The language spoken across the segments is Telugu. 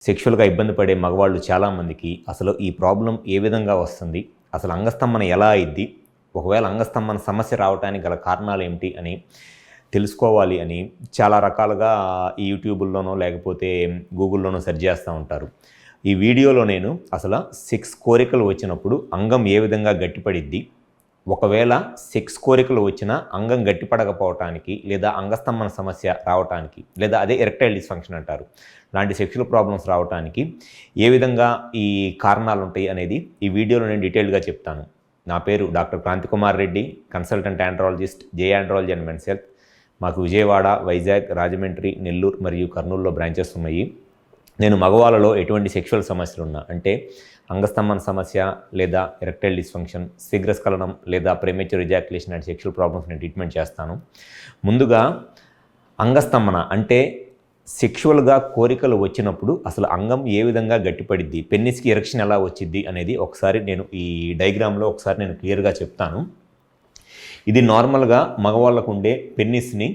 సెక్షువల్‌గా ఇబ్బంది పడే మగవాళ్ళు చాలామందికి అసలు ఈ ప్రాబ్లమ్ ఏ విధంగా వస్తుంది? అసలు అంగస్తంభన ఎలా అయిద్ది? ఒకవేళ అంగస్తంభన సమస్య రావటానికి గల కారణాలేంటి అని తెలుసుకోవాలి అని చాలా రకాలుగా ఈ యూట్యూబుల్లోనో లేకపోతే గూగుల్‌లోనో సెర్చ్ చేస్తూ ఉంటారు. ఈ వీడియోలో నేను అసలు సెక్స్ కోరికలు వచ్చినప్పుడు అంగం ఏ విధంగా గట్టిపడిద్ది? ఒకవేళ సెక్స్ కోరికలు వచ్చినా అంగం గట్టిపడకపోవటానికి లేదా అంగస్తంభన సమస్య రావటానికి లేదా అదే ఎరెక్టైల్ డిస్ఫంక్షన్ అంటారు. లాంటి సెక్షువల్ ప్రాబ్లమ్స్ రావటానికి ఏ విధంగా ఈ కారణాలు ఉంటాయి అనేది ఈ వీడియోలో నేను డీటెయిల్డ్గా చెప్తాను. నా పేరు doctor Kranthikumar Reddy, consultant andrologist, J andrology and men's health. మాకు విజయవాడ, వైజాగ్, రాజమండ్రి, నెల్లూరు మరియు కర్నూలులో బ్రాంచెస్ ఉన్నాయి. నేను మగవాళ్ళలో ఎటువంటి సెక్షువల్ సమస్యలున్నా అంటే అంగస్తంభన సమస్య లేదా ఎరెక్టైల్ డిస్ఫంక్షన్, శీఘ్రస్ఖలనం లేదా premature ejaculation and sexual problems నేను ట్రీట్మెంట్ చేస్తాను. ముందుగా అంగస్తంభన అంటే సెక్షువల్గా కోరికలు వచ్చినప్పుడు అసలు అంగం ఏ విధంగా గట్టిపడిద్ది, పెన్నిస్కి ఎరెక్షన్ ఎలా వచ్చిద్ది అనేది ఒకసారి నేను ఈ డయాగ్రామ్లో ఒకసారి నేను క్లియర్గా చెప్తాను. ఇది నార్మల్గా మగవాళ్ళకు ఉండే పెన్నిస్ని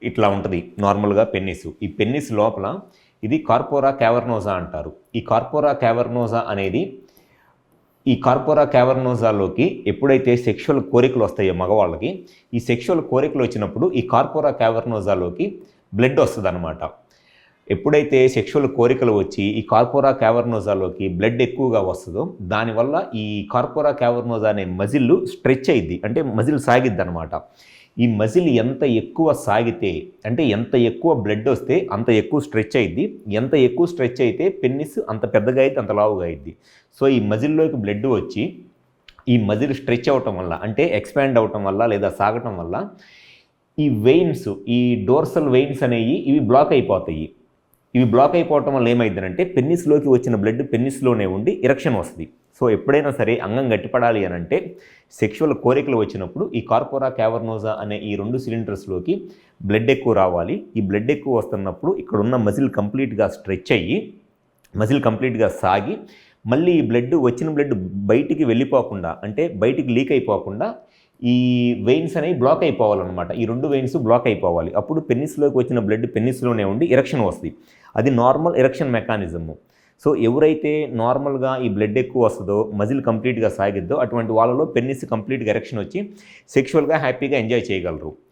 ఇట్లా ఉంటుంది. నార్మల్గా పెన్నిస్, ఈ పెన్నిస్ లోపల ఇది కార్పోరా క్యావర్నోజా అంటారు. ఈ కార్పోరా క్యావర్నోజా అనేది ఈ కార్పోరా క్యావర్నోజాలోకి ఎప్పుడైతే సెక్షువల్ కోరికలు వస్తాయో మగవాళ్ళకి, ఈ సెక్షువల్ కోరికలు వచ్చినప్పుడు ఈ కార్పోరా క్యావర్నోజాలోకి బ్లడ్ వస్తుంది అనమాట. ఎప్పుడైతే సెక్షువల్ కోరికలు వచ్చి ఈ కార్పోరా క్యావర్నోజాలోకి బ్లడ్ ఎక్కువగా వస్తుందో దానివల్ల ఈ కార్పోరా క్యావర్నోజా అనే మజిల్ స్ట్రెచ్ అయ్యిద్ది, అంటే మజిల్ సాగిద్ది అనమాట. ఈ మజిల్ ఎంత ఎక్కువ సాగితే అంటే ఎంత ఎక్కువ బ్లడ్ వస్తే అంత ఎక్కువ స్ట్రెచ్ అయ్యిద్ది. ఎంత ఎక్కువ స్ట్రెచ్ అయితే పెన్నిస్ అంత పెద్దగా అయితే అంత లావుగా అయ్యిద్ది. సో ఈ మజిల్లోకి బ్లడ్ వచ్చి ఈ మజిల్ స్ట్రెచ్ అవ్వటం వల్ల అంటే ఎక్స్పాండ్ అవ్వటం వల్ల లేదా సాగటం వల్ల ఈ వెయిన్స్, ఈ డోర్సల్ వెయిన్స్ అనేవి ఇవి బ్లాక్ అయిపోతాయి. ఇవి బ్లాక్ అయిపోవటం వల్ల ఏమైందంటే పెన్నిస్లోకి వచ్చిన బ్లడ్ పెన్నిస్లోనే ఉండి ఎరెక్షన్ వస్తుంది. సో ఎప్పుడైనా సరే అంగం గట్టిపడాలి అని అంటే సెక్షువల్ కోరికలు వచ్చినప్పుడు ఈ కార్పోరా క్యావర్నోజా అనే ఈ 2 సిలిండర్స్లోకి బ్లడ్ ఎక్కువ రావాలి. ఈ బ్లడ్ ఎక్కువ వస్తున్నప్పుడు ఇక్కడ ఉన్న మజిల్ కంప్లీట్గా స్ట్రెచ్ అయ్యి మజిల్ కంప్లీట్గా సాగి మళ్ళీ ఈ బ్లడ్ వచ్చిన బ్లడ్ బయటికి వెళ్ళిపోకుండా అంటే బయటికి లీక్ అయిపోకుండా ఈ వెయిన్స్ అనేవి బ్లాక్ అయిపోవాలన్నమాట. ఈ 2 వెయిన్స్ బ్లాక్ అయిపోవాలి. అప్పుడు పెన్నిస్లోకి వచ్చిన బ్లడ్ పెన్నిస్లోనే ఉండి ఎరెక్షన్ వస్తుంది. అది నార్మల్ ఎరెక్షన్ మెకానిజము. సో ఎవరైతే నార్మల్గా ఈ బ్లడ్ ఎక్కువ వస్తుందో మజిల్ కంప్లీట్గా సాగిద్దో అటువంటి వాళ్ళలో పెన్నిస్ కంప్లీట్గా ఎరెక్షన్ వచ్చి సెక్షువల్గా హ్యాపీగా ఎంజాయ్ చేయగలరు.